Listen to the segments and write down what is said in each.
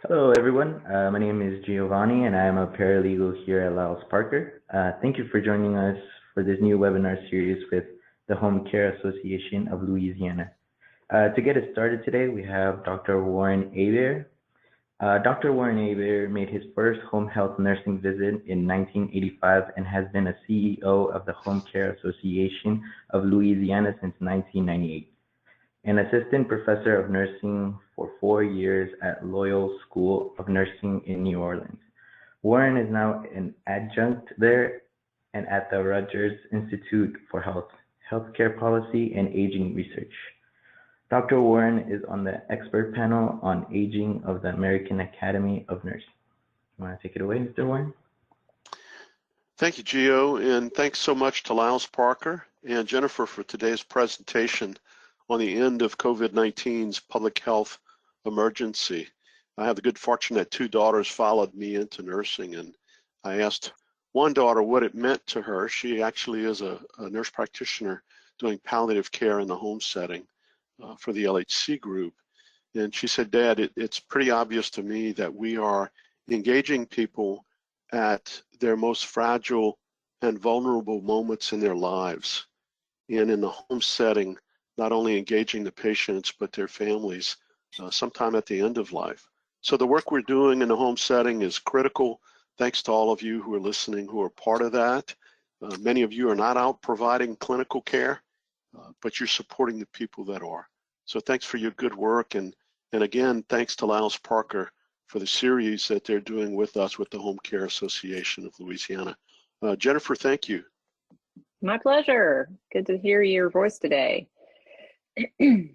Hello, everyone. My name is Giovanni, and I am a paralegal here at Liles Parker. Thank you for joining us for this new webinar series with the Home Care Association of Louisiana. To get us started today, we have Dr. Warren Hebert. Dr. Warren Hebert made his first home health nursing visit in 1985 and has been a CEO of the Home Care Association of Louisiana since 1998. An assistant professor of nursing for 4 years at Loyal School of Nursing in New Orleans. Warren is now an adjunct there and at the Rutgers Institute for Healthcare Policy and Aging Research. Dr. Warren is on the expert panel on aging of the American Academy of Nursing. You want to take it away, Mr. Warren? Thank you, Gio, and thanks so much to Liles Parker and Jennifer for today's presentation on the end of COVID-19's public health emergency. I have the good fortune that 2 daughters followed me into nursing, and I asked one daughter what it meant to her. She actually is a nurse practitioner doing palliative care in the home setting for the LHC group. And she said, Dad, it's pretty obvious to me that we are engaging people at their most fragile and vulnerable moments in their lives. And in the home setting, not only engaging the patients, but their families sometime at the end of life. So the work we're doing in the home setting is critical. Thanks to all of you who are listening, who are part of that. Many of you are not out providing clinical care, but you're supporting the people that are. So thanks for your good work. And again, thanks to Liles Parker for the series that they're doing with us with the Home Care Association of Louisiana. Jennifer, thank you. My pleasure. Good to hear your voice today. Thank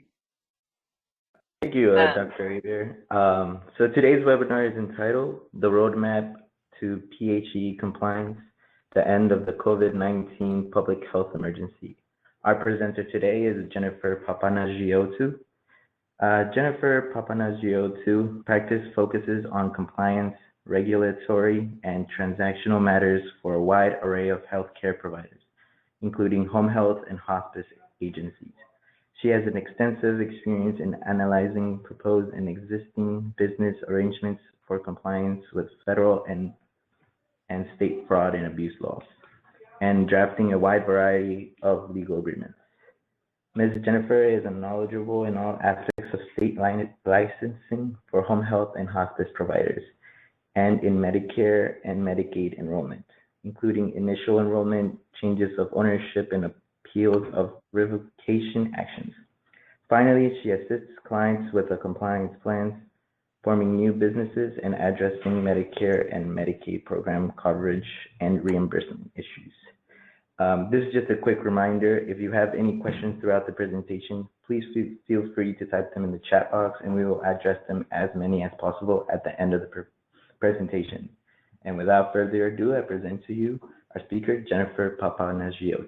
you, Dr. Hebert. So today's webinar is entitled The Roadmap to PHE Compliance, the End of the COVID-19 Public Health Emergency. Our presenter today is Jennifer Papapanagiotou. Jennifer Papapanagiotou practice focuses on compliance, regulatory, and transactional matters for a wide array of healthcare providers, including home health and hospice agencies. She has an extensive experience in analyzing proposed and existing business arrangements for compliance with federal and state fraud and abuse laws, and drafting a wide variety of legal agreements. Ms. Jennifer is knowledgeable in all aspects of state licensing for home health and hospice providers, and in Medicare and Medicaid enrollment, including initial enrollment, changes of ownership, and appeals of revocation actions. Finally, she assists clients with a compliance plans, forming new businesses, and addressing Medicare and Medicaid program coverage and reimbursement issues. This is just a quick reminder. If you have any questions throughout the presentation, please feel free to type them in the chat box, and we will address them as many as possible at the end of the presentation. And without further ado, I present to you our speaker, Jennifer Papapanagiotou.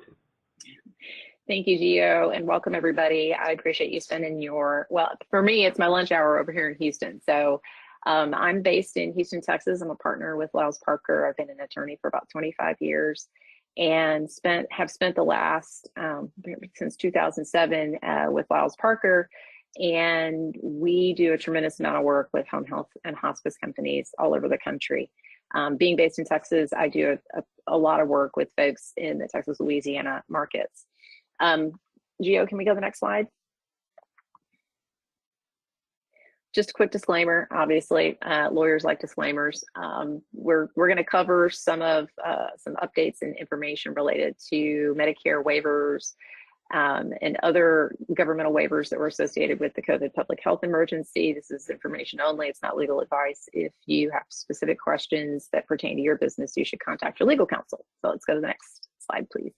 Thank you, Gio, and welcome everybody. I appreciate you spending well, for me, it's my lunch hour over here in Houston. So I'm based in Houston, Texas. I'm a partner with Liles Parker. I've been an attorney for about 25 years and have spent the last, since 2007 with Liles Parker. And we do a tremendous amount of work with home health and hospice companies all over the country. Being based in Texas, I do a lot of work with folks in the Texas, Louisiana markets. Gio, can we go to the next slide? Just a quick disclaimer, obviously, lawyers like disclaimers. We're going to cover some updates and information related to Medicare waivers and other governmental waivers that were associated with the COVID public health emergency. This is information only, it's not legal advice. If you have specific questions that pertain to your business, you should contact your legal counsel. So let's go to the next slide, please.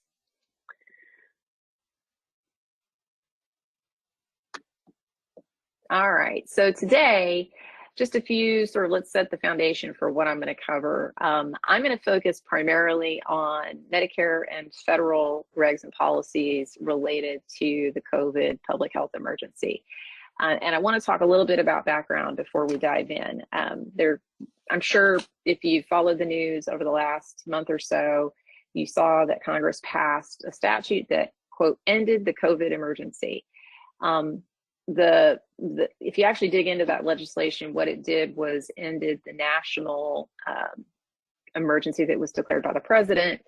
All right, so today, just a few let's set the foundation for what I'm going to cover. I'm going to focus primarily on Medicare and federal regs and policies related to the COVID public health emergency. And I want to talk a little bit about background before we dive in. I'm sure if you followed the news over the last month or so, you saw that Congress passed a statute that, quote, ended the COVID emergency. if you actually dig into that legislation, what it did was ended the national emergency that was declared by the president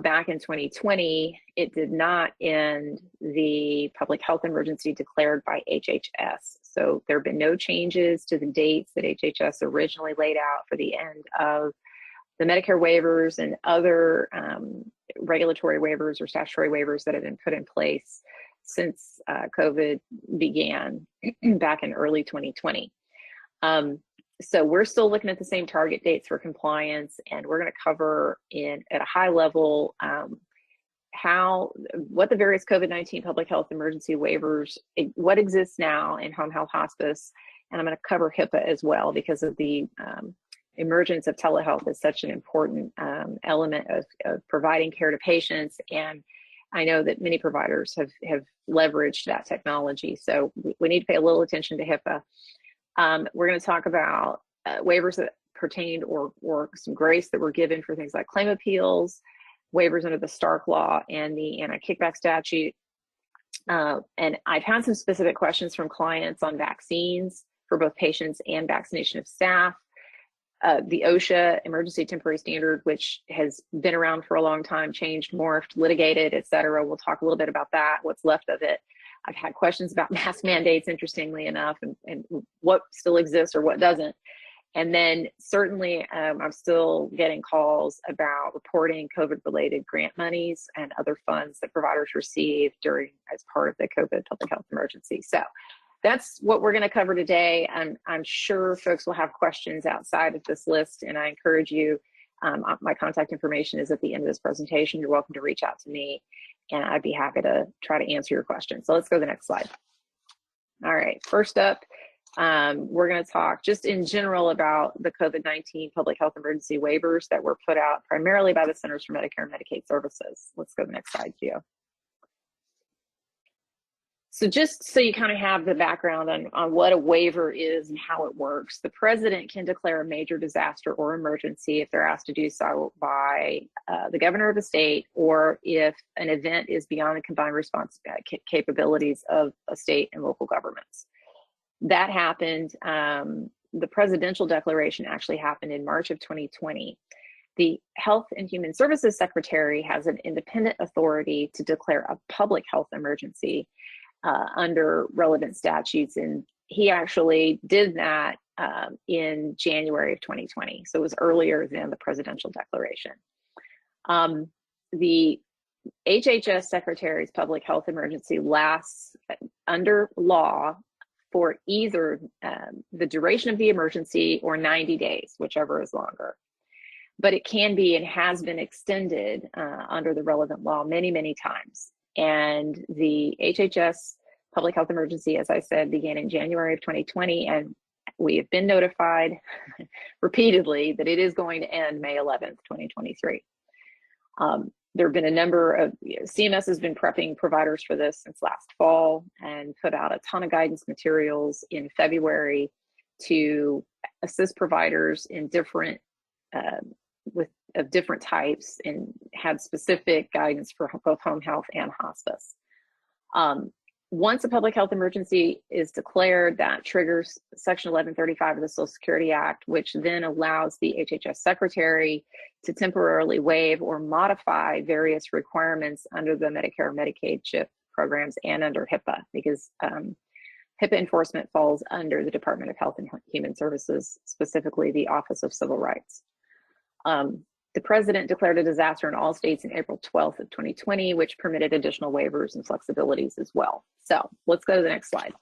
back in 2020. It did not end the public health emergency declared by HHS. So there have been no changes to the dates that HHS originally laid out for the end of the Medicare waivers and other regulatory waivers or statutory waivers that have been put in place since COVID began back in early 2020. So we're still looking at the same target dates for compliance, and we're going to cover at a high level what the various COVID-19 public health emergency waivers, what exists now in home health hospice, and I'm going to cover HIPAA as well because of the emergence of telehealth is such an important element of providing care to patients, and I know that many providers have leveraged that technology, so we need to pay a little attention to HIPAA. We're going to talk about waivers that pertained or some grace that were given for things like claim appeals, waivers under the Stark Law and the anti-kickback statute. And I've had some specific questions from clients on vaccines for both patients and vaccination of staff. The OSHA emergency temporary standard, which has been around for a long time, changed, morphed, litigated, et cetera. We'll talk a little bit about that, what's left of it. I've had questions about mask mandates, interestingly enough, and what still exists or what doesn't. And then certainly I'm still getting calls about reporting COVID-related grant monies and other funds that providers receive as part of the COVID public health emergency. So that's what we're going to cover today. I'm sure folks will have questions outside of this list, and I encourage you, my contact information is at the end of this presentation. You're welcome to reach out to me, and I'd be happy to try to answer your questions. So let's go to the next slide. All right, first up, we're going to talk just in general about the COVID-19 public health emergency waivers that were put out primarily by the Centers for Medicare and Medicaid Services. Let's go to the next slide, Gio. So just so you kind of have the background on what a waiver is and how it works, the president can declare a major disaster or emergency if they're asked to do so by the governor of the state, or if an event is beyond the combined response capabilities of a state and local governments. That happened, the presidential declaration actually happened in March of 2020. The Health and Human Services Secretary has an independent authority to declare a public health emergency under relevant statutes, and he actually did that in January of 2020, so it was earlier than the presidential declaration. The HHS Secretary's public health emergency lasts under law for either the duration of the emergency or 90 days, whichever is longer. But it can be and has been extended under the relevant law many, many times. And the HHS public health emergency, as I said, began in January of 2020, and we have been notified repeatedly that it is going to end May 11th, 2023. There have been a number of, CMS has been prepping providers for this since last fall and put out a ton of guidance materials in February to assist providers in different, of different types, and had specific guidance for both home health and hospice. Once a public health emergency is declared, that triggers Section 1135 of the Social Security Act, which then allows the HHS Secretary to temporarily waive or modify various requirements under the Medicare and Medicaid CHIP programs and under HIPAA, because HIPAA enforcement falls under the Department of Health and Human Services, specifically the Office of Civil Rights. The president declared a disaster in all states in April 12th of 2020, which permitted additional waivers and flexibilities as well. So let's go to the next slide.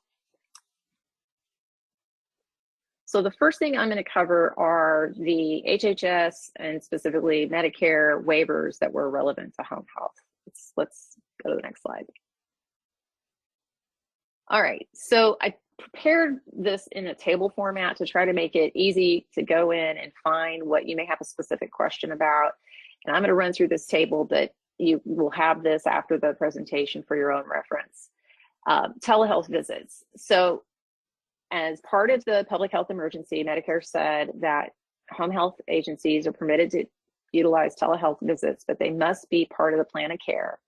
So the first thing I'm going to cover are the HHS and specifically Medicare waivers that were relevant to home health. Let's go to the next slide. All right, so I prepared this in a table format to try to make it easy to go in and find what you may have a specific question about. And I'm going to run through this table, but you will have this after the presentation for your own reference. Telehealth visits. So as part of the public health emergency, Medicare said that home health agencies are permitted to utilize telehealth visits, but they must be part of the plan of care.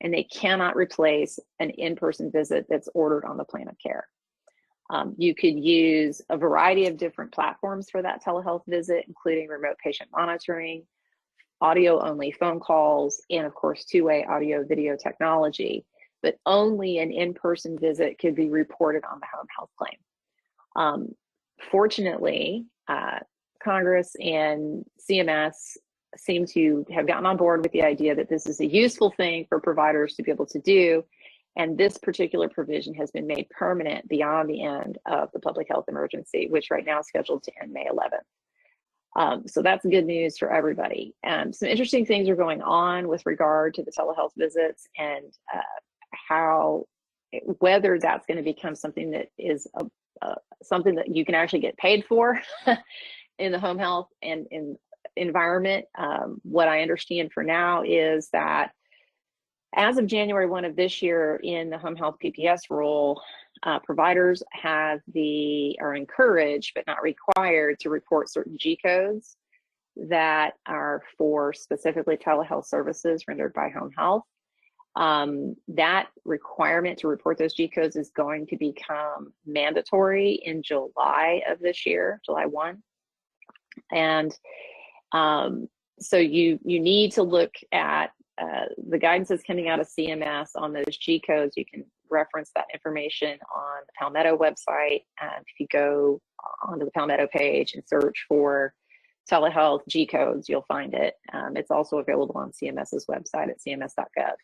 and they cannot replace an in-person visit that's ordered on the plan of care. You could use a variety of different platforms for that telehealth visit, including remote patient monitoring, audio-only phone calls, and of course, two-way audio-video technology, but only an in-person visit could be reported on the home health claim. Fortunately, Congress and CMS seem to have gotten on board with the idea that this is a useful thing for providers to be able to do, and this particular provision has been made permanent beyond the end of the public health emergency, which right now is scheduled to end May 11th. So that's good news for everybody. Some interesting things are going on with regard to the telehealth visits and whether that's going to become something that is something that you can actually get paid for in the home health and in environment. What I understand for now is that as of January 1 of this year, in the home health PPS rule, providers are encouraged but not required to report certain G codes that are for specifically telehealth services rendered by home health. That requirement to report those G codes is going to become mandatory in July of this year, July 1. And so you need to look at the guidance that's coming out of CMS on those G codes. You can reference that information on the Palmetto website. If you go onto the Palmetto page and search for telehealth G codes, you'll find it. It's also available on CMS's website at cms.gov.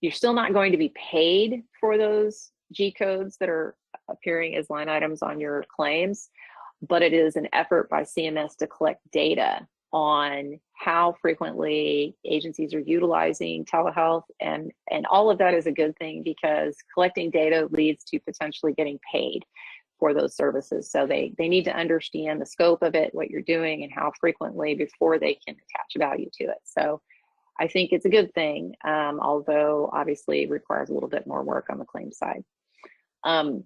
You're still not going to be paid for those G codes that are appearing as line items on your claims, but it is an effort by CMS to collect data on how frequently agencies are utilizing telehealth, and all of that is a good thing because collecting data leads to potentially getting paid for those services. So they need to understand the scope of it, what you're doing, and how frequently before they can attach value to it. So I think it's a good thing, although obviously it requires a little bit more work on the claim side.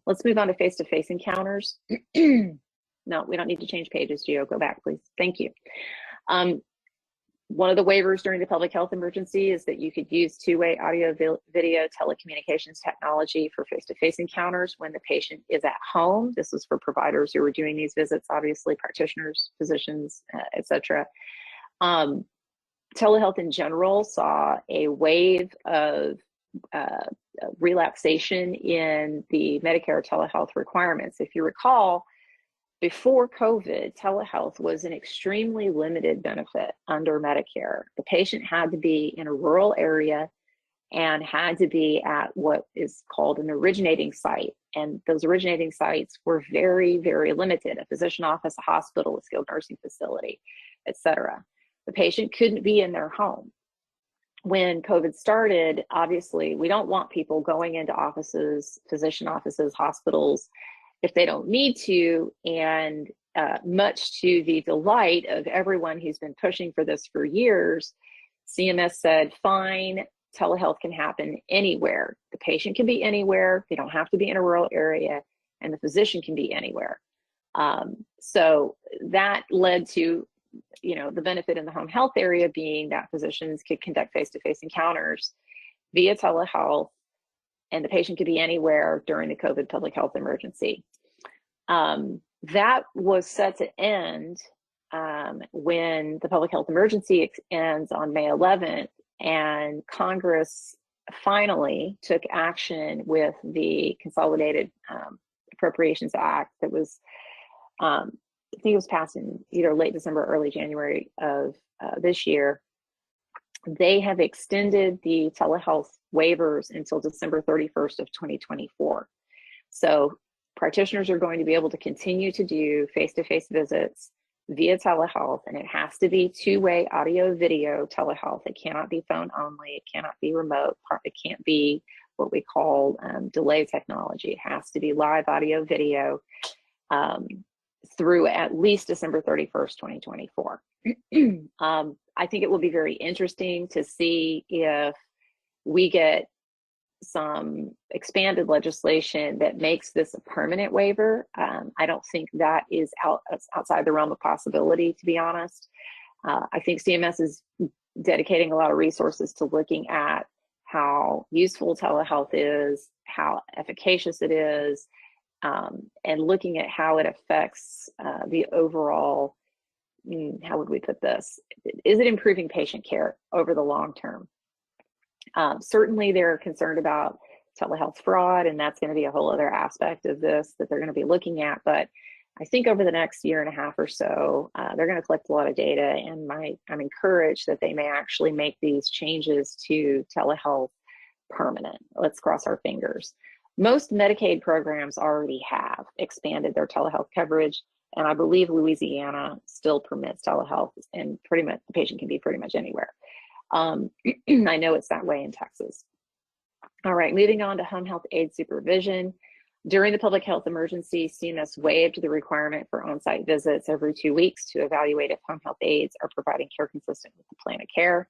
Let's move on to face-to-face encounters. No, we don't need to change pages, Gio. Go back, please. Thank you. One of the waivers during the public health emergency is that you could use two-way audio video telecommunications technology for face-to-face encounters when the patient is at home. This is for providers who are doing these visits, obviously practitioners, physicians, et cetera. Telehealth in general saw a wave of relaxation in the Medicare telehealth requirements. If you recall, before COVID, telehealth was an extremely limited benefit under Medicare. The patient had to be in a rural area and had to be at what is called an originating site. And those originating sites were very, very limited: a physician office, a hospital, a skilled nursing facility, et cetera. The patient couldn't be in their home. When COVID started, obviously, we don't want people going into offices, physician offices, hospitals, if they don't need to, and much to the delight of everyone who's been pushing for this for years, CMS said, fine, telehealth can happen anywhere. The patient can be anywhere, they don't have to be in a rural area, and the physician can be anywhere. So that led to, the benefit in the home health area being that physicians could conduct face-to-face encounters via telehealth, and the patient could be anywhere during the COVID public health emergency. That was set to end when the public health emergency ends on May 11th, and Congress finally took action with the Consolidated Appropriations Act that was, I think it was passed in either late December or early January of this year. They have extended the telehealth waivers until December 31st of 2024. So practitioners are going to be able to continue to do face-to-face visits via telehealth, and it has to be two-way audio video telehealth. It cannot be phone only, it cannot be remote, it can't be what we call delay technology. It has to be live audio video through at least December 31st, 2024. I think it will be very interesting to see if we get some expanded legislation that makes this a permanent waiver. I don't think that is outside the realm of possibility, to be honest. I think CMS is dedicating a lot of resources to looking at how useful telehealth is, how efficacious it is, and looking at how it affects the overall, how would we put this? Is it improving patient care over the long term? Certainly they're concerned about telehealth fraud, and that's going to be a whole other aspect of this that they're going to be looking at. But I think over the next year and a half or so, they're going to collect a lot of data, and I'm encouraged that they may actually make these changes to telehealth permanent. Let's cross our fingers. Most Medicaid programs already have expanded their telehealth coverage, and I believe Louisiana still permits telehealth, and pretty much the patient can be pretty much anywhere. I know it's that way in Texas. All right, moving on to home health aid supervision. During the public health emergency, CMS waived the requirement for on-site visits every 2 weeks to evaluate if home health aides are providing care consistent with the plan of care.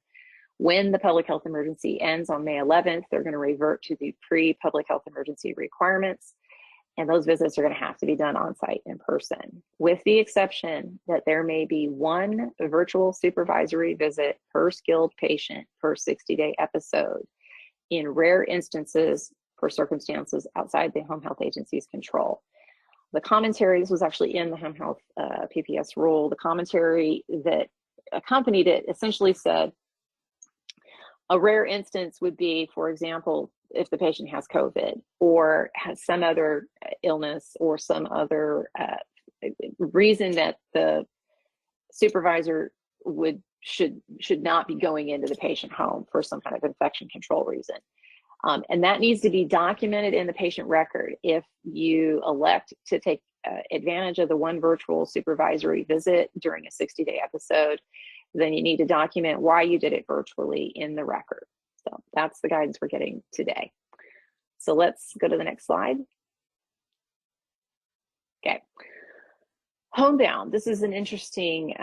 When the public health emergency ends on May 11th, they're going to revert to the pre-public health emergency requirements, and those visits are going to have to be done on-site in person, with the exception that there may be one virtual supervisory visit per skilled patient per 60-day episode in rare instances for circumstances outside the home health agency's control. The commentary, this was actually in the home health PPS rule, the commentary that accompanied it essentially said, a rare instance would be, for example, if the patient has COVID or has some other illness or some other reason that the supervisor should not be going into the patient home for some kind of infection control reason. And that needs to be documented in the patient record. If you elect to take advantage of the one virtual supervisory visit during a 60-day episode, then you need to document why you did it virtually in the record. So that's the guidance we're getting today. So let's go to the next slide. Okay. Homebound. This is an interesting,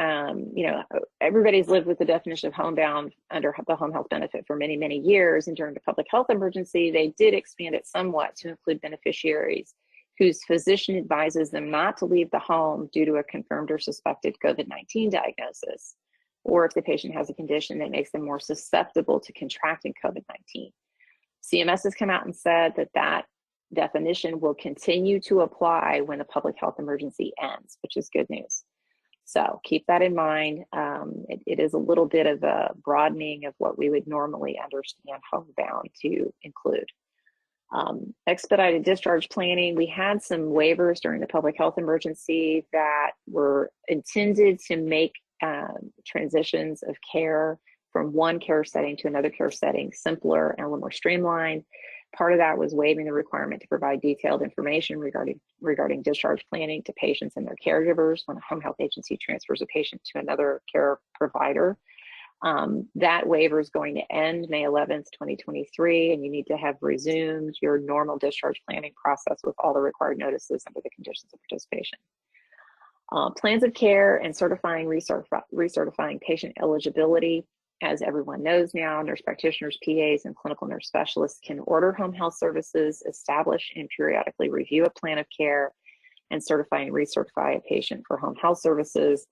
everybody's lived with the definition of homebound under the home health benefit for many, many years. And during the public health emergency, they did expand it somewhat to include beneficiaries whose physician advises them not to leave the home due to a confirmed or suspected COVID-19 diagnosis, or if the patient has a condition that makes them more susceptible to contracting COVID-19. CMS has come out and said that that definition will continue to apply when the public health emergency ends, which is good news. So keep that in mind. It is a little bit of a broadening of what we would normally understand homebound to include. Expedited discharge planning. We had some waivers during the public health emergency that were intended to make transitions of care from one care setting to another care setting simpler and a little more streamlined. Part of that was waiving the requirement to provide detailed information regarding discharge planning to patients and their caregivers when a home health agency transfers a patient to another care provider. That waiver is going to end May 11th, 2023, and you need to have resumed your normal discharge planning process with all the required notices under the conditions of participation. Plans of care and recertifying patient eligibility. As everyone knows now, nurse practitioners, PAs, and clinical nurse specialists can order home health services, establish and periodically review a plan of care, and certify and recertify a patient for home health services.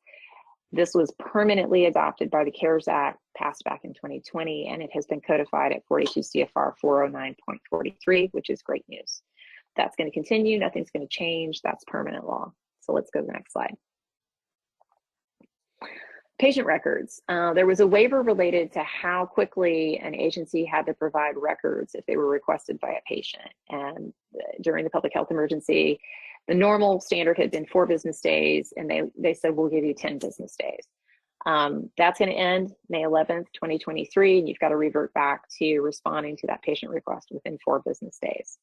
This was permanently adopted by the CARES Act, passed back in 2020, and it has been codified at 42 CFR 409.43, which is great news. That's going to continue. Nothing's going to change. That's permanent law. So let's go to the next slide. Patient records. There was a waiver related to how quickly an agency had to provide records if they were requested by a patient. And during the public health emergency, the normal standard had been 4 business days, and they said, we'll give you 10 business days. That's going to end May 11th, 2023, and you've got to revert back to responding to that patient request within 4 business days.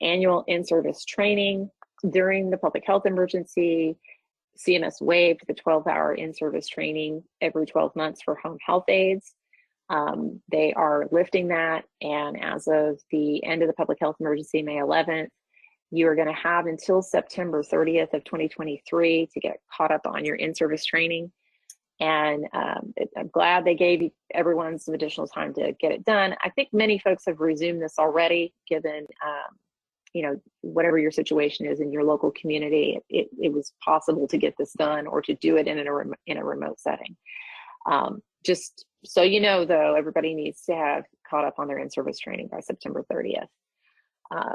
Annual in-service training. During the public health emergency, CMS waived the 12-hour in-service training every 12 months for home health aides. They are lifting that, and as of the end of the public health emergency, May 11th, you are going to have until September 30th of 2023 to get caught up on your in-service training. And I'm glad they gave everyone some additional time to get it done. I think many folks have resumed this already, given whatever your situation is in your local community, it was possible to get this done or to do it in a remote setting. Just so you know, though, everybody needs to have caught up on their in-service training by September 30th.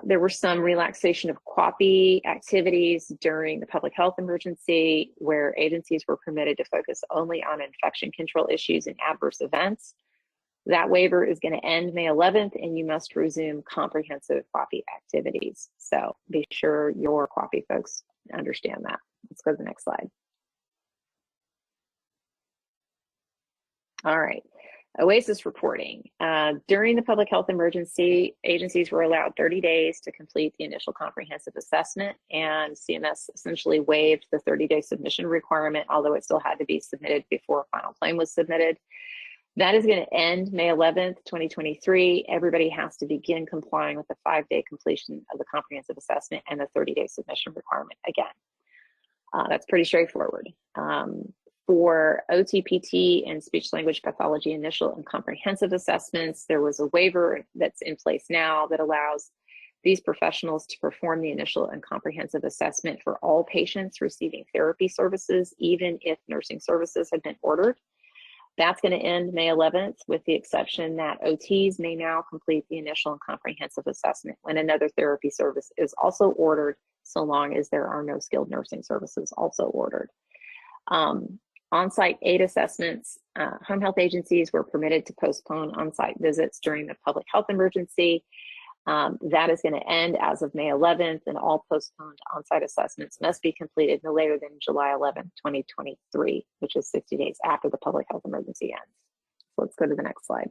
There were some relaxation of QAPI activities during the public health emergency where agencies were permitted to focus only on infection control issues and adverse events. That waiver is going to end May 11th, and you must resume comprehensive QAPI activities. So be sure your QAPI folks understand that. Let's go to the next slide. All right. OASIS reporting. During the public health emergency, agencies were allowed 30 days to complete the initial comprehensive assessment, and CMS essentially waived the 30-day submission requirement, although it still had to be submitted before a final claim was submitted. That is going to end May 11th, 2023. Everybody has to begin complying with the 5-day completion of the comprehensive assessment and the 30-day submission requirement again. That's pretty straightforward. For OTPT and speech language pathology initial and comprehensive assessments, there was a waiver that's in place now that allows these professionals to perform the initial and comprehensive assessment for all patients receiving therapy services, even if nursing services have been ordered. That's going to end May 11th, with the exception that OTs may now complete the initial and comprehensive assessment when another therapy service is also ordered, so long as there are no skilled nursing services also ordered. On-site aid assessments, home health agencies were permitted to postpone on-site visits during the public health emergency. That is going to end as of May 11th, and all postponed on-site assessments must be completed no later than July 11th, 2023, which is 60 days after the public health emergency ends. So let's go to the next slide.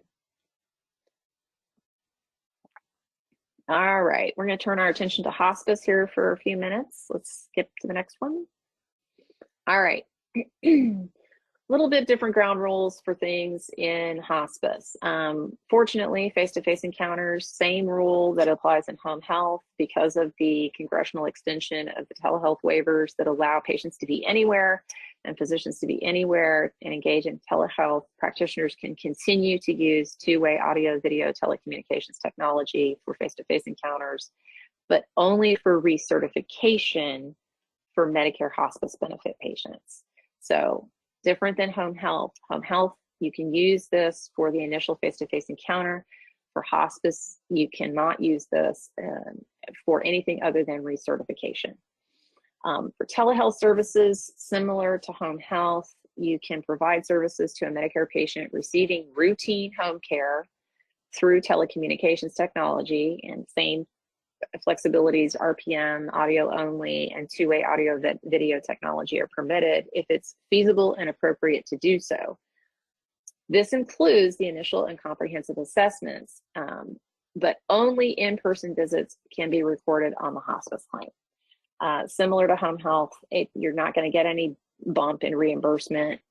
All right, we're going to turn our attention to hospice here for a few minutes. Let's skip to the next one. All right. Little bit different ground rules for things in hospice. Fortunately, face-to-face encounters, same rule that applies in home health because of the congressional extension of the telehealth waivers that allow patients to be anywhere and physicians to be anywhere and engage in telehealth. Practitioners can continue to use two-way audio, video, telecommunications technology for face-to-face encounters, but only for recertification for Medicare hospice benefit patients. So different than home health. Home health, you can use this for the initial face-to-face encounter. For hospice, you cannot use this for anything other than recertification. For telehealth services, similar to home health, you can provide services to a Medicare patient receiving routine home care through telecommunications technology, and same flexibilities, RPM, audio only, and two-way audio video technology are permitted if it's feasible and appropriate to do so. This includes the initial and comprehensive assessments, but only in-person visits can be recorded on the hospice claim. Similar to home health, you're not going to get any bump in reimbursement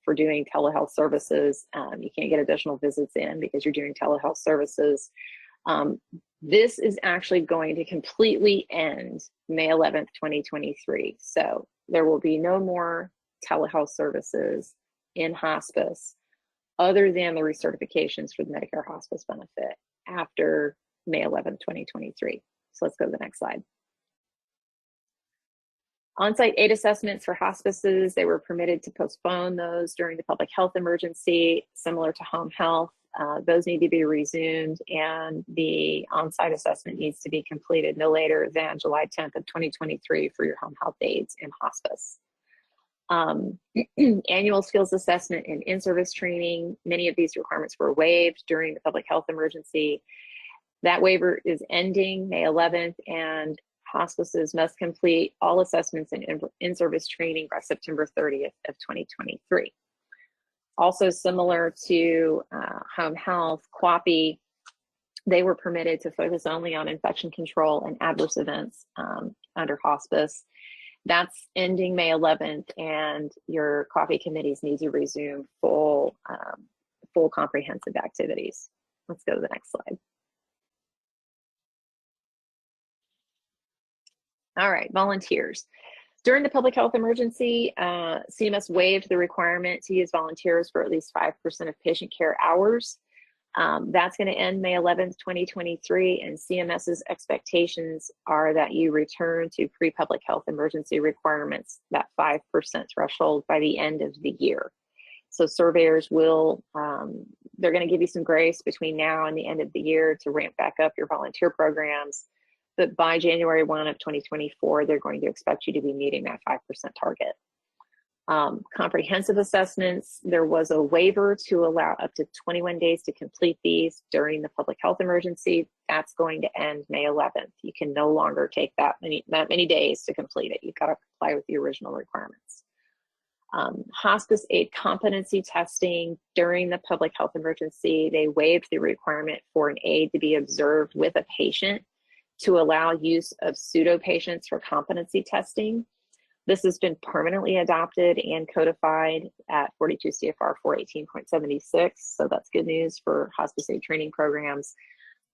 for doing telehealth services. You can't get additional visits in because you're doing telehealth services. This is actually going to completely end May 11th, 2023. So there will be no more telehealth services in hospice other than the recertifications for the Medicare hospice benefit after May 11th, 2023. So let's go to the next slide. On-site aid assessments for hospices, they were permitted to postpone those during the public health emergency, similar to home health. Those need to be resumed, and the on-site assessment needs to be completed no later than July 10th of 2023 for your home health aides in hospice. Annual skills assessment and in-service training, many of these requirements were waived during the public health emergency. That waiver is ending May 11th, and hospices must complete all assessments and in-service training by September 30th of 2023. Also similar to home health, QAPI, they were permitted to focus only on infection control and adverse events under hospice. That's ending May 11th, and your QAPI committees need to resume full comprehensive activities. Let's go to the next slide. All right, volunteers. During the public health emergency, CMS waived the requirement to use volunteers for at least 5% of patient care hours. That's going to end May 11th, 2023, and CMS's expectations are that you return to pre-public health emergency requirements, that 5% threshold, by the end of the year. So surveyors will, they're going to give you some grace between now and the end of the year to ramp back up your volunteer programs. But by January 1 of 2024, they're going to expect you to be meeting that 5% target. Comprehensive assessments, there was a waiver to allow up to 21 days to complete these during the public health emergency. That's going to end May 11th. You can no longer take that many days to complete it. You've got to comply with the original requirements. Hospice aid competency testing during the public health emergency, they waived the requirement for an aide to be observed with a patient to allow use of pseudo patients for competency testing. This has been permanently adopted and codified at 42 CFR 418.76, so that's good news for hospice aid training programs.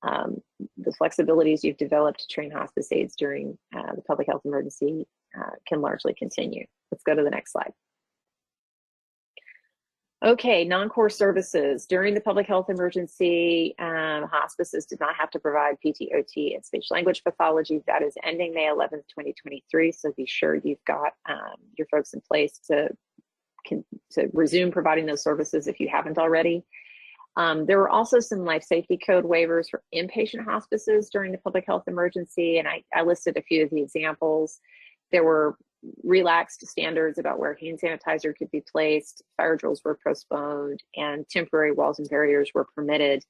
The flexibilities you've developed to train hospice aides during the public health emergency can largely continue. Let's go to the next slide. Okay, non-core services. During the public health emergency, hospices did not have to provide PT, OT, and speech language pathology. That is ending May 11th, 2023. So be sure you've got your folks in place to resume providing those services if you haven't already. There were also some life safety code waivers for inpatient hospices during the public health emergency, and I listed a few of the examples. There were relaxed standards about where hand sanitizer could be placed, fire drills were postponed, and temporary walls and barriers were permitted.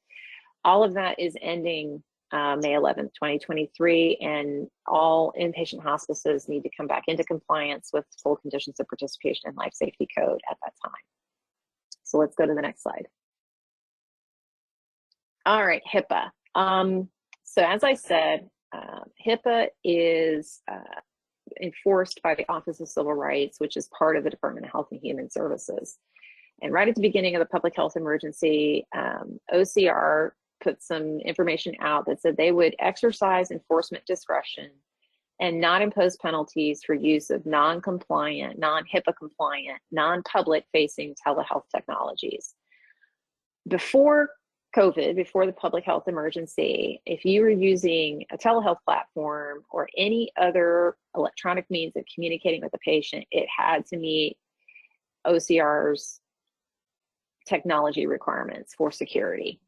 All of that is ending May 11th, 2023, and all inpatient hospices need to come back into compliance with full conditions of participation in life safety code at that time. So let's go to the next slide. All right, HIPAA. So as I said, HIPAA is enforced by the Office of Civil Rights, which is part of the Department of Health and Human Services. And right at the beginning of the public health emergency, OCR put some information out that said they would exercise enforcement discretion and not impose penalties for use of non-compliant, non-HIPAA compliant, non-public facing telehealth technologies. Before COVID, before the public health emergency, if you were using a telehealth platform or any other electronic means of communicating with the patient, it had to meet OCR's technology requirements for security.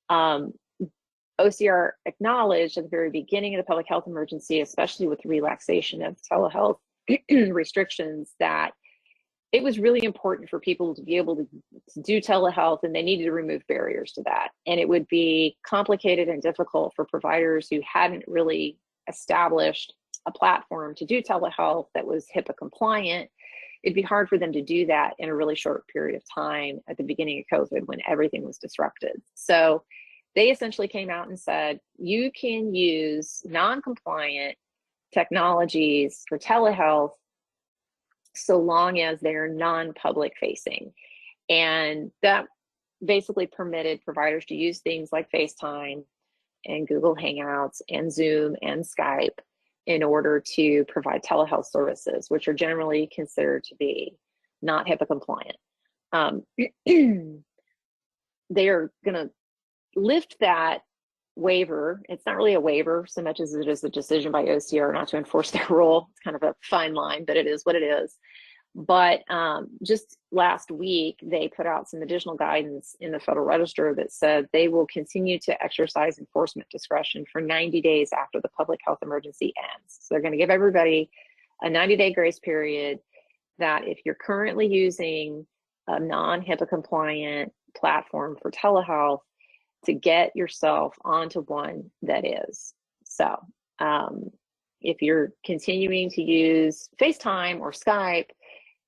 OCR acknowledged at the very beginning of the public health emergency, especially with the relaxation of telehealth restrictions, that it was really important for people to be able to do telehealth, and they needed to remove barriers to that. And it would be complicated and difficult for providers who hadn't really established a platform to do telehealth that was HIPAA compliant. It'd be hard for them to do that in a really short period of time at the beginning of COVID when everything was disrupted. So they essentially came out and said, you can use non-compliant technologies for telehealth so long as they're non-public facing. And that basically permitted providers to use things like FaceTime and Google Hangouts and Zoom and Skype in order to provide telehealth services, which are generally considered to be not HIPAA compliant. They are gonna lift that waiver. It's not really a waiver so much as it is a decision by OCR not to enforce their rule. It's kind of a fine line, but it is what it is. But just last week, they put out some additional guidance in the Federal Register that said they will continue to exercise enforcement discretion for 90 days after the public health emergency ends. So they're going to give everybody a 90-day grace period that if you're currently using a non-HIPAA compliant platform for telehealth, to get yourself onto one that is. So if you're continuing to use FaceTime or Skype,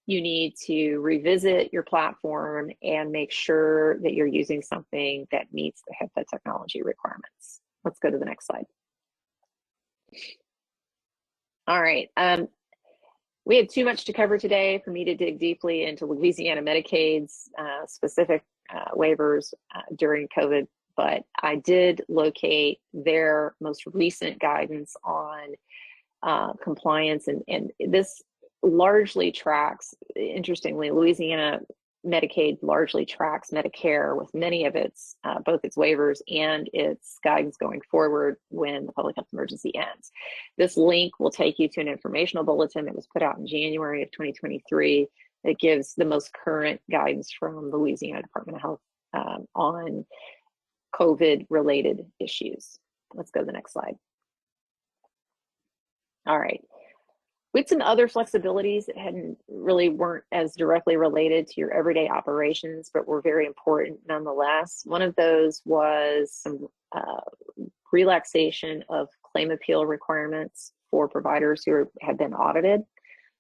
you need to revisit your platform and make sure that you're using something that meets the HIPAA technology requirements. Let's go to the next slide. All right. We have too much to cover today for me to dig deeply into Louisiana Medicaid's specific waivers during COVID, but I did locate their most recent guidance on compliance, and this largely tracks, interestingly, Louisiana Medicaid largely tracks Medicare with many of its, both its waivers and its guidance going forward when the public health emergency ends. This link will take you to an informational bulletin that was put out in January of 2023 that gives the most current guidance from Louisiana Department of Health on COVID-related issues. Let's go to the next slide. All right. We had some other flexibilities that weren't as directly related to your everyday operations, but were very important nonetheless. One of those was some relaxation of claim appeal requirements for providers who have been audited.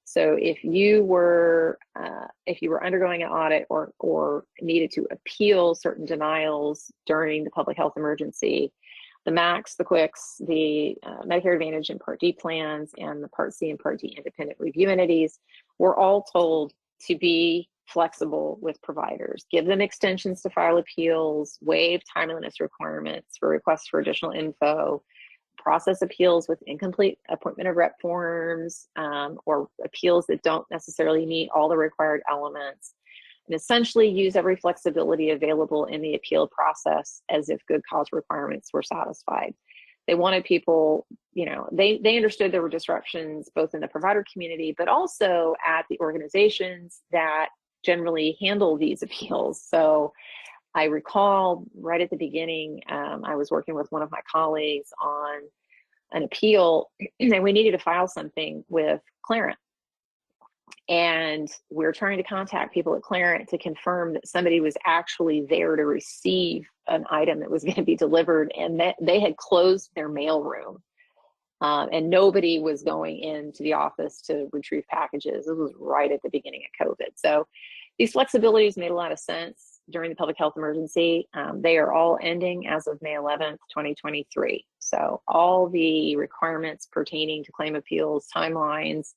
So if you were undergoing an audit or needed to appeal certain denials during the public health emergency, the MACs, the QUICs, the Medicare Advantage and Part D plans, and the Part C and Part D independent review entities were all told to be flexible with providers, give them extensions to file appeals, waive timeliness requirements for requests for additional info, process appeals with incomplete appointment of rep forms, or appeals that don't necessarily meet all the required elements, and essentially use every flexibility available in the appeal process as if good cause requirements were satisfied. They wanted people, they understood there were disruptions both in the provider community, but also at the organizations that generally handle these appeals. So I recall right at the beginning, I was working with one of my colleagues on an appeal, and we needed to file something with Clarent. And we're trying to contact people at Clarent to confirm that somebody was actually there to receive an item that was going to be delivered, and that they had closed their mail room. And nobody was going into the office to retrieve packages. It was right at the beginning of COVID. So these flexibilities made a lot of sense during the public health emergency. They are all ending as of May 11th, 2023. So all the requirements pertaining to claim appeals, timelines,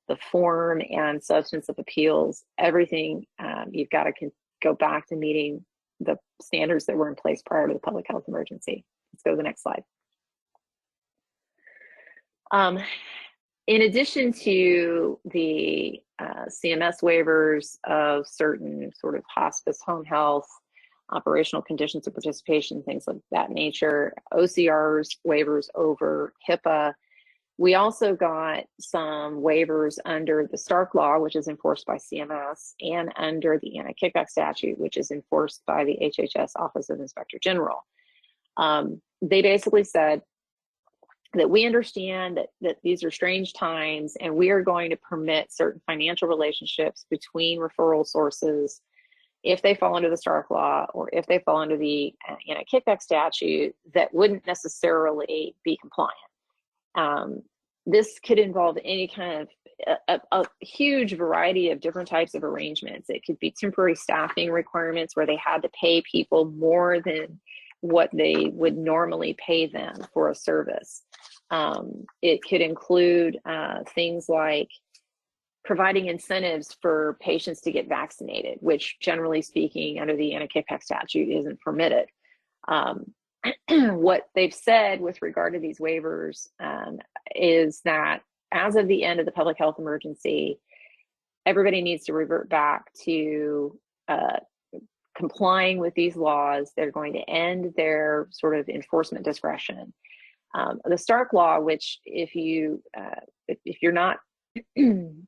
the form and substance of appeals, everything, you've got to go back to meeting the standards that were in place prior to the public health emergency. Let's go to the next slide. In addition to the CMS waivers of certain sort of hospice, home health, operational conditions of participation, things of that nature, OCR's waivers over HIPAA, we also got some waivers under the Stark Law, which is enforced by CMS, and under the anti-kickback statute, which is enforced by the HHS Office of Inspector General. They basically said that we understand that these are strange times, and we are going to permit certain financial relationships between referral sources if they fall under the Stark Law or if they fall under the anti-kickback statute that wouldn't necessarily be compliant. This could involve any kind of a huge variety of different types of arrangements. It could be temporary staffing requirements where they had to pay people more than what they would normally pay them for a service. It could include things like providing incentives for patients to get vaccinated, which generally speaking under the anti-kickback statute isn't permitted. What they've said with regard to these waivers is that as of the end of the public health emergency, everybody needs to revert back to complying with these laws. They're going to end their sort of enforcement discretion. The Stark Law, which if you're not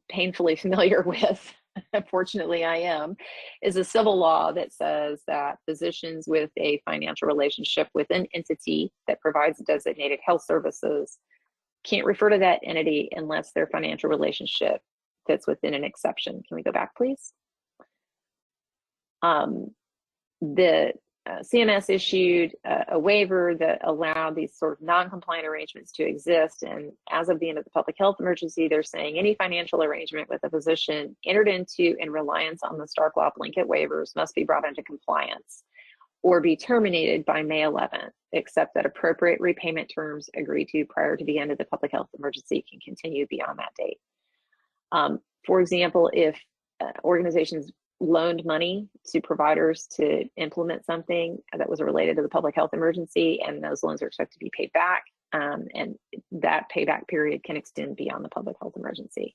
painfully familiar with, unfortunately I am, is a civil law that says that physicians with a financial relationship with an entity that provides designated health services can't refer to that entity unless their financial relationship fits within an exception. Can we go back, please? The CMS issued a waiver that allowed these sort of non-compliant arrangements to exist, and as of the end of the public health emergency, they're saying any financial arrangement with a physician entered into in reliance on the Stark Law blanket waivers must be brought into compliance or be terminated by May 11th, except that appropriate repayment terms agreed to prior to the end of the public health emergency can continue beyond that date. For example, if organizations loaned money to providers to implement something that was related to the public health emergency, and those loans are expected to be paid back, and that payback period can extend beyond the public health emergency.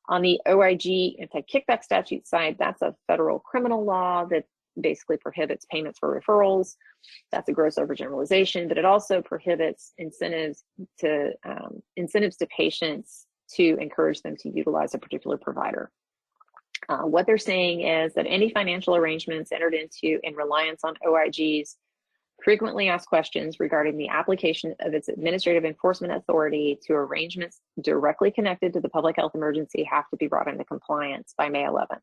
On the OIG anti-kickback statute side, that's a federal criminal law that basically prohibits payments for referrals. That's a gross overgeneralization, but it also prohibits incentives to patients to encourage them to utilize a particular provider. What they're saying is that any financial arrangements entered into in reliance on OIG's frequently asked questions regarding the application of its administrative enforcement authority to arrangements directly connected to the public health emergency have to be brought into compliance by May 11th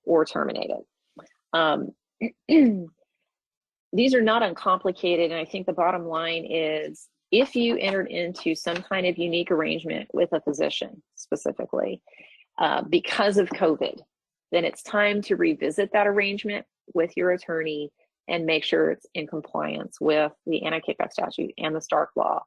or terminated. These are not uncomplicated, and I think the bottom line is if you entered into some kind of unique arrangement with a physician specifically because of COVID, then it's time to revisit that arrangement with your attorney and make sure it's in compliance with the anti-kickback statute and the Stark law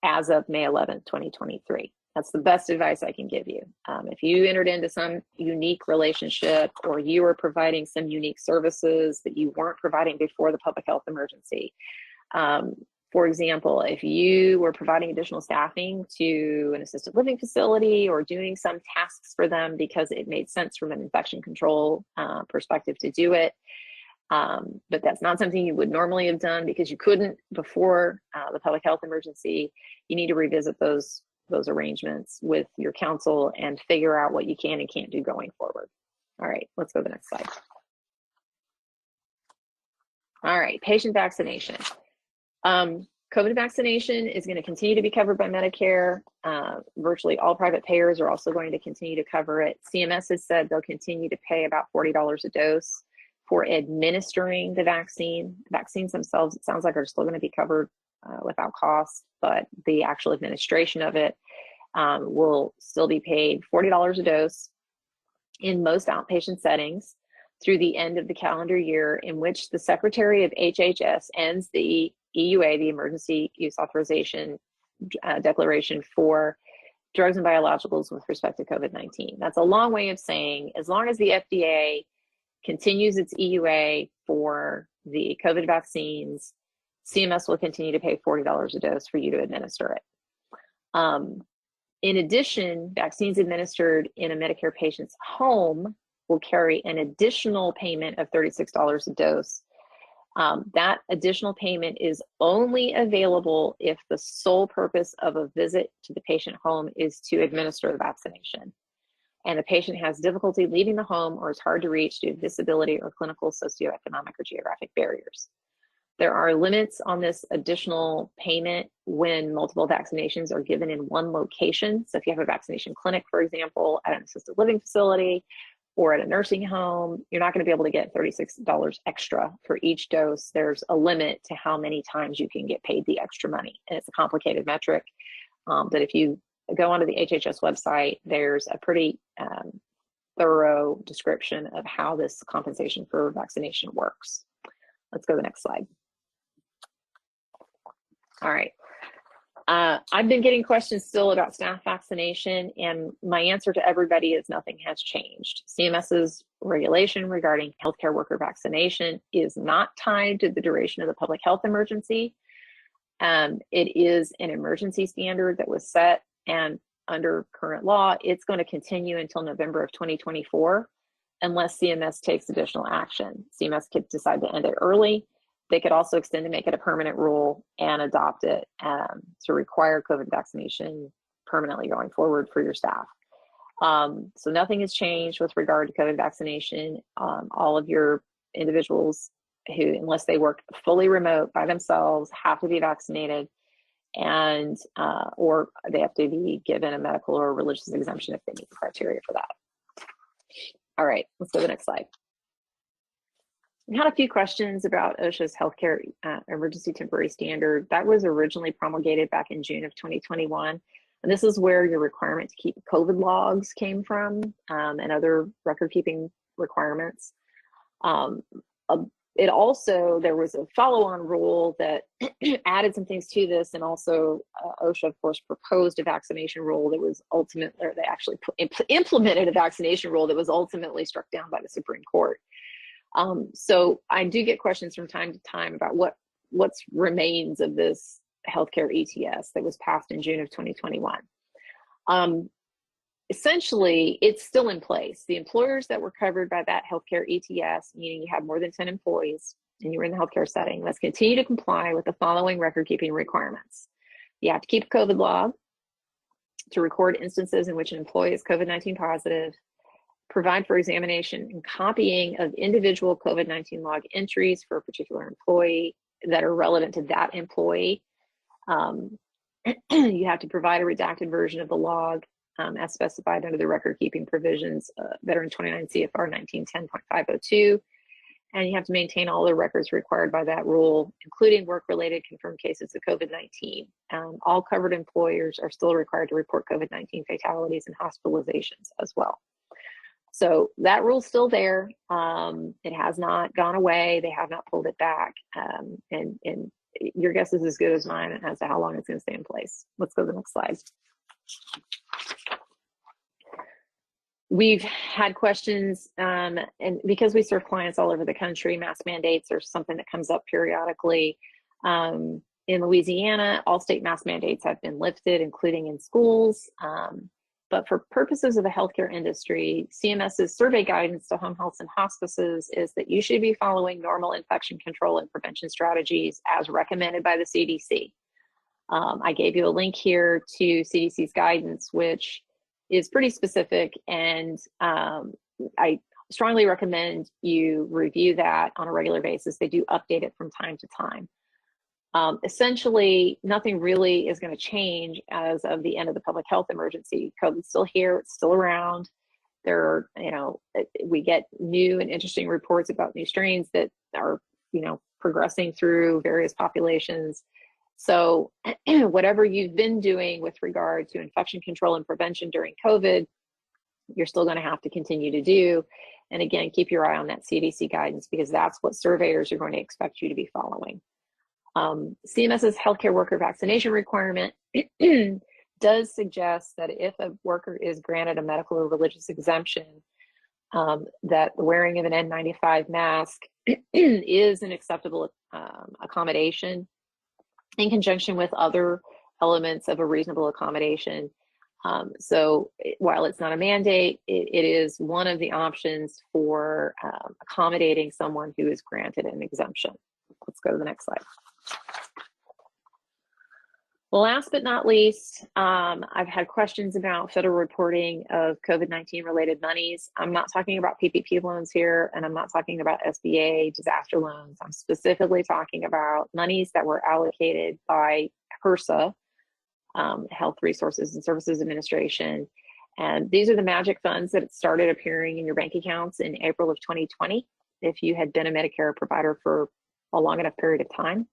as of May 11th, 2023. That's the best advice I can give you. If you entered into some unique relationship or you are providing some unique services that you weren't providing before the public health emergency, for example, if you were providing additional staffing to an assisted living facility or doing some tasks for them because it made sense from an infection control perspective to do it, but that's not something you would normally have done because you couldn't before the public health emergency, you need to revisit those arrangements with your counsel and figure out what you can and can't do going forward. All right, let's go to the next slide. All right, patient vaccination. COVID vaccination is going to continue to be covered by Medicare. Virtually all private payers are also going to continue to cover it. CMS has said they'll continue to pay about $40 a dose for administering the vaccine. Vaccines themselves, it sounds like, are still going to be covered without cost, but the actual administration of it will still be paid $40 a dose in most outpatient settings through the end of the calendar year in which the Secretary of HHS ends the EUA, the Emergency Use Authorization Declaration for drugs and biologicals with respect to COVID-19. That's a long way of saying as long as the FDA continues its EUA for the COVID vaccines, CMS will continue to pay $40 a dose for you to administer it. In addition, vaccines administered in a Medicare patient's home will carry an additional payment of $36 a dose. That additional payment is only available if the sole purpose of a visit to the patient home is to administer the vaccination, and the patient has difficulty leaving the home or is hard to reach due to disability or clinical, socioeconomic, or geographic barriers. There are limits on this additional payment when multiple vaccinations are given in one location. So if you have a vaccination clinic, for example, at an assisted living facility or at a nursing home, you're not going to be able to get $36 extra for each dose. There's a limit to how many times you can get paid the extra money, and it's a complicated metric. But if you go onto the HHS website, there's a pretty thorough description of how this compensation for vaccination works. Let's go to the next slide. All right. I've been getting questions still about staff vaccination, and my answer to everybody is nothing has changed. CMS's regulation regarding healthcare worker vaccination is not tied to the duration of the public health emergency. It is an emergency standard that was set, and under current law, it's going to continue until November of 2024, unless CMS takes additional action. CMS could decide to end it early. They could also extend to make it a permanent rule and adopt it to require COVID vaccination permanently going forward for your staff. So nothing has changed with regard to COVID vaccination. All of your individuals who, unless they work fully remote by themselves, have to be vaccinated, and or they have to be given a medical or religious exemption if they meet the criteria for that. All right, let's go to the next slide. We had a few questions about OSHA's healthcare emergency temporary standard. That was originally promulgated back in June of 2021. And this is where your requirement to keep COVID logs came from, and other record keeping requirements. It also, there was a follow-on rule that added some things to this, and also OSHA, of course, proposed a vaccination rule that was ultimately, or they actually implemented a vaccination rule that was ultimately struck down by the Supreme Court. So I do get questions from time to time about what's remains of this healthcare ETS that was passed in June of 2021. Essentially, it's still in place. The employers that were covered by that healthcare ETS, meaning you have more than 10 employees and you're in the healthcare setting, must continue to comply with the following record-keeping requirements. You have to keep a COVID log to record instances in which an employee is COVID-19 positive, provide for examination and copying of individual COVID-19 log entries for a particular employee that are relevant to that employee. You have to provide a redacted version of the log as specified under the record keeping provisions that are in 29 CFR 1910.502. And you have to maintain all the records required by that rule, including work-related confirmed cases of COVID-19. All covered employers are still required to report COVID-19 fatalities and hospitalizations as well. So that rule's still there. It has not gone away. They have not pulled it back. And your guess is as good as mine as to how long it's going to stay in place. Let's go to the next slide. We've had questions, and because we serve clients all over the country, mask mandates are something that comes up periodically. In Louisiana, all state mask mandates have been lifted, including in schools. But for purposes of the healthcare industry, CMS's survey guidance to home health and hospices is that you should be following normal infection control and prevention strategies as recommended by the CDC. I gave you a link here to CDC's guidance, which is pretty specific, and I strongly recommend you review that on a regular basis. They do update it from time to time. Essentially, nothing really is going to change as of the end of the public health emergency. COVID's still here, it's still around. There are, we get new and interesting reports about new strains that are, progressing through various populations. So whatever you've been doing with regard to infection control and prevention during COVID, you're still going to have to continue to do. And again, keep your eye on that CDC guidance, because that's what surveyors are going to expect you to be following. CMS's healthcare worker vaccination requirement does suggest that if a worker is granted a medical or religious exemption, that the wearing of an N95 mask is an acceptable accommodation in conjunction with other elements of a reasonable accommodation. So while it's not a mandate, it is one of the options for accommodating someone who is granted an exemption. Let's go to the next slide. Last but not least, I've had questions about federal reporting of COVID-19 related monies. I'm not talking about PPP loans here, and I'm not talking about SBA disaster loans. I'm specifically talking about monies that were allocated by HRSA, Health Resources and Services Administration. And these are the magic funds that started appearing in your bank accounts in April of 2020, if you had been a Medicare provider for a long enough period of time.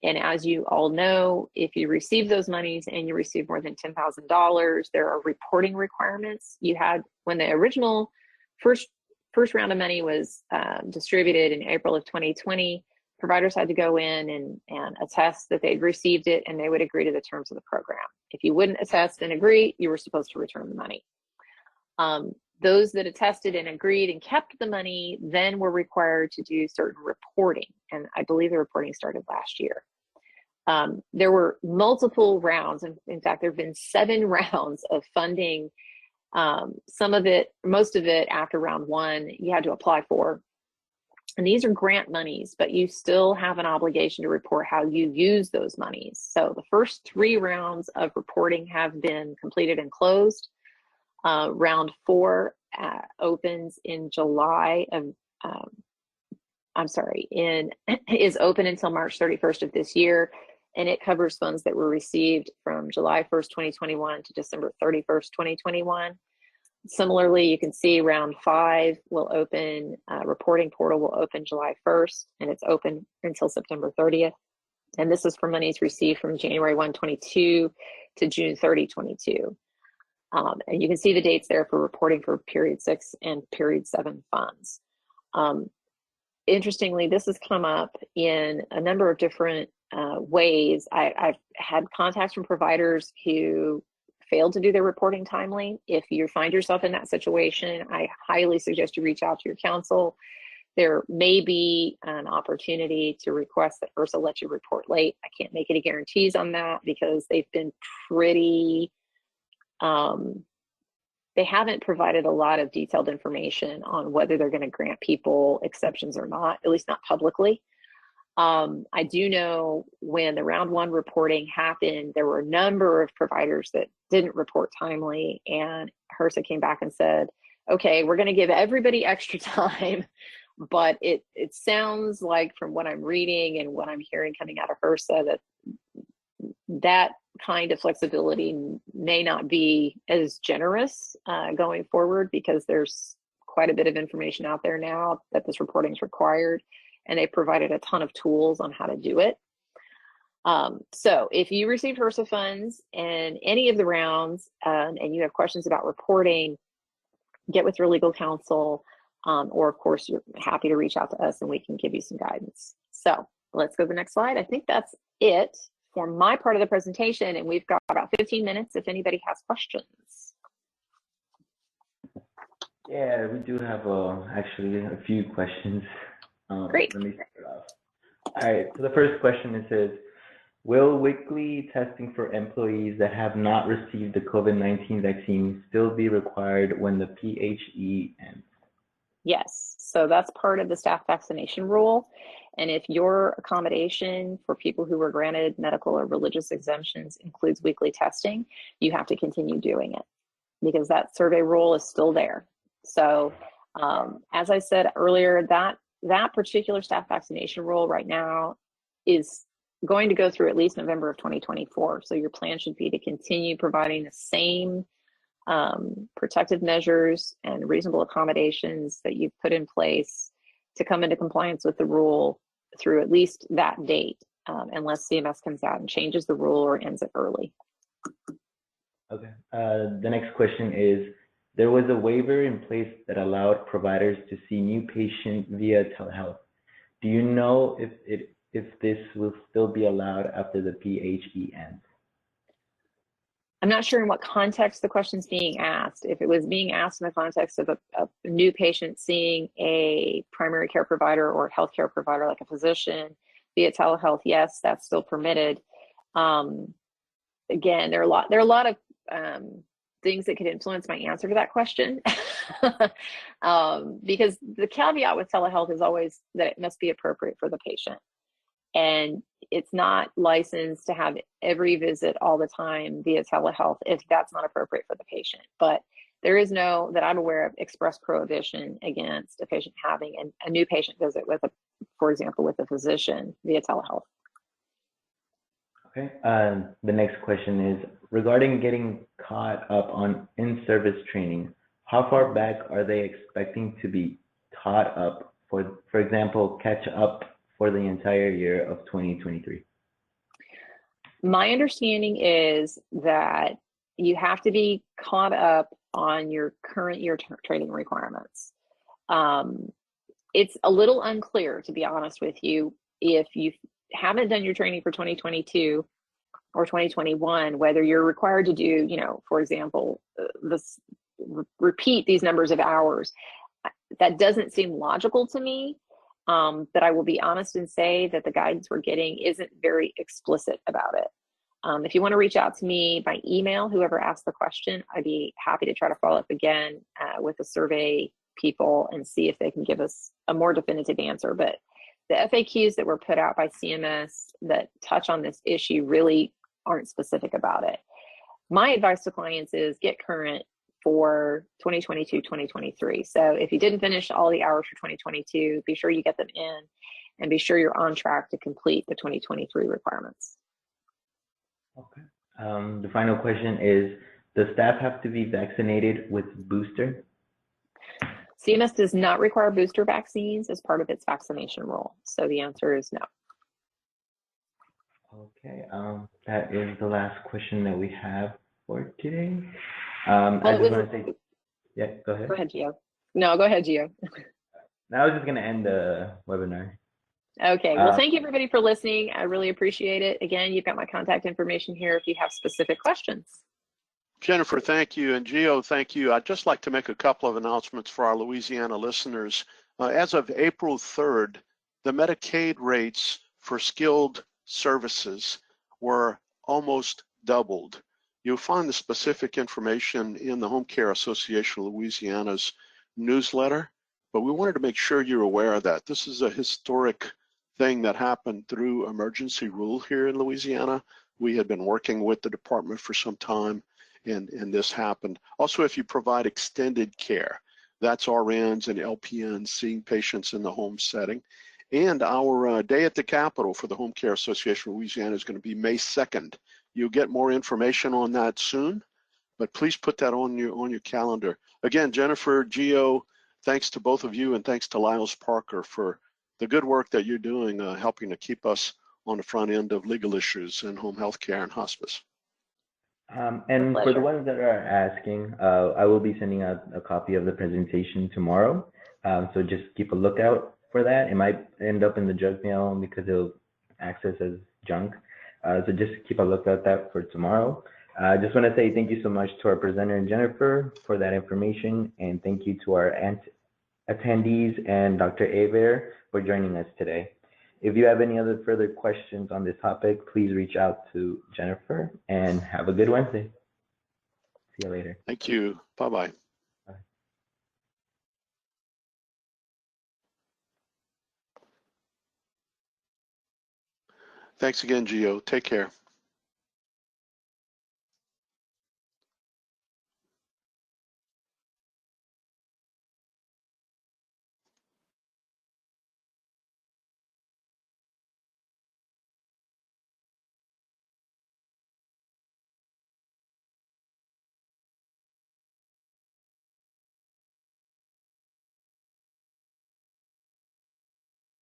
And as you all know, if you receive those monies and you receive more than $10,000, there are reporting requirements. You had, when the original first round of money was distributed in April of 2020, providers had to go in and attest that they'd received it, and they would agree to the terms of the program. If you wouldn't attest and agree, you were supposed to return the money. Those that attested and agreed and kept the money then were required to do certain reporting, and I believe the reporting started last year. There were multiple rounds, and in fact, there have been 7 rounds of funding. Some of it, most of it after round 1, you had to apply for. And these are grant monies, but you still have an obligation to report how you use those monies. So the first 3 rounds of reporting have been completed and closed. Round 4 opens in July of, is open until March 31st of this year. And it covers funds that were received from July 1st, 2021 to December 31st, 2021. Similarly, you can see round 5 will open, reporting portal will open July 1st, and it's open until September 30th. And this is for monies received from January 1, 22 to June 30, 22. And you can see the dates there for reporting for period 6 and period 7 funds. Interestingly, this has come up in a number of different ways. I've had contacts from providers who failed to do their reporting timely. If you find yourself in that situation, I highly suggest you reach out to your counsel. There may be an opportunity to request that HRSA let you report late. I can't make any guarantees on that because they've been pretty, they haven't provided a lot of detailed information on whether they're going to grant people exceptions or not, at least not publicly. I do know when the round one reporting happened, there were a number of providers that didn't report timely, and HRSA came back and said, okay, we're going to give everybody extra time. But it sounds like, from what I'm reading and what I'm hearing coming out of HRSA, that kind of flexibility may not be as generous going forward, because there's quite a bit of information out there now that this reporting is required, and they provided a ton of tools on how to do it. So if you received HRSA funds in any of the rounds and you have questions about reporting, get with your legal counsel, or of course, you're happy to reach out to us and we can give you some guidance. So let's go to the next slide. I think that's it for my part of the presentation, and we've got about 15 minutes if anybody has questions. Yeah, we do have actually a few questions. Great. Let me start off. All right, so the first question, it says, will weekly testing for employees that have not received the COVID-19 vaccine still be required when the PHE ends? Yes, so that's part of the staff vaccination rule. And if your accommodation for people who were granted medical or religious exemptions includes weekly testing, you have to continue doing it, because that survey rule is still there. So as I said earlier, that particular staff vaccination rule right now is going to go through at least November of 2024. So your plan should be to continue providing the same protective measures and reasonable accommodations that you've put in place to come into compliance with the rule through at least that date, unless CMS comes out and changes the rule or ends it early. Okay. The next question is, there was a waiver in place that allowed providers to see new patients via telehealth. Do you know if this will still be allowed after the PHE ends? I'm not sure in what context the question's being asked. If it was being asked in the context of a new patient seeing a primary care provider or healthcare provider like a physician via telehealth, yes, that's still permitted. Again, there are a lot of things that could influence my answer to that question. Because the caveat with telehealth is always that it must be appropriate for the patient. And it's not licensed to have every visit all the time via telehealth if that's not appropriate for the patient. But there is no, that I'm aware of, express prohibition against a patient having a new patient visit with for example, with a physician via telehealth. Okay. The next question is, regarding getting caught up on in-service training, how far back are they expecting to be taught up, for example, catch up for the entire year of 2023? My understanding is that you have to be caught up on your current year training requirements. It's a little unclear, to be honest with you, if you haven't done your training for 2022 or 2021, whether you're required to do, for example, repeat these numbers of hours. That doesn't seem logical to me. But I will be honest and say that the guidance we're getting isn't very explicit about it. If you want to reach out to me by email, whoever asked the question, I'd be happy to try to follow up again with the survey people and see if they can give us a more definitive answer. But the FAQs that were put out by CMS that touch on this issue really aren't specific about it. My advice to clients is get current for 2022, 2023. So if you didn't finish all the hours for 2022, be sure you get them in and be sure you're on track to complete the 2023 requirements. Okay. The final question is, does staff have to be vaccinated with booster? CMS does not require booster vaccines as part of its vaccination rule. So the answer is no. Okay, that is the last question that we have for today. Well, I just want to say, yeah, go ahead. Go ahead, Gio. No, go ahead, Gio. Now I was just going to end the webinar. Okay, well, thank you everybody for listening. I really appreciate it. Again, you've got my contact information here if you have specific questions. Jennifer, thank you. And Gio, thank you. I'd just like to make a couple of announcements for our Louisiana listeners. As of April 3rd, the Medicaid rates for skilled services were almost doubled. You'll find the specific information in the Home Care Association of Louisiana's newsletter, but we wanted to make sure you're aware of that. This is a historic thing that happened through emergency rule here in Louisiana. We had been working with the department for some time, and this happened. Also, if you provide extended care, that's RNs and LPNs seeing patients in the home setting. And our day at the Capitol for the Home Care Association of Louisiana is going to be May 2nd. You'll get more information on that soon, but please put that on your calendar. Again, Jennifer, Gio, thanks to both of you, and thanks to Liles Parker for the good work that you're doing, helping to keep us on the front end of legal issues in home health care and hospice. And for the ones that are asking, I will be sending out a copy of the presentation tomorrow. So just keep a lookout for that. It might end up in the junk mail because it'll access as junk. So just keep a lookout that for tomorrow. I just want to say thank you so much to our presenter, Jennifer, for that information. And thank you to our attendees and Dr. Aver for joining us today. If you have any other further questions on this topic, please reach out to Jennifer, and have a good Wednesday. See you later. Thank you. Bye-bye. Bye. Thanks again, Gio. Take care.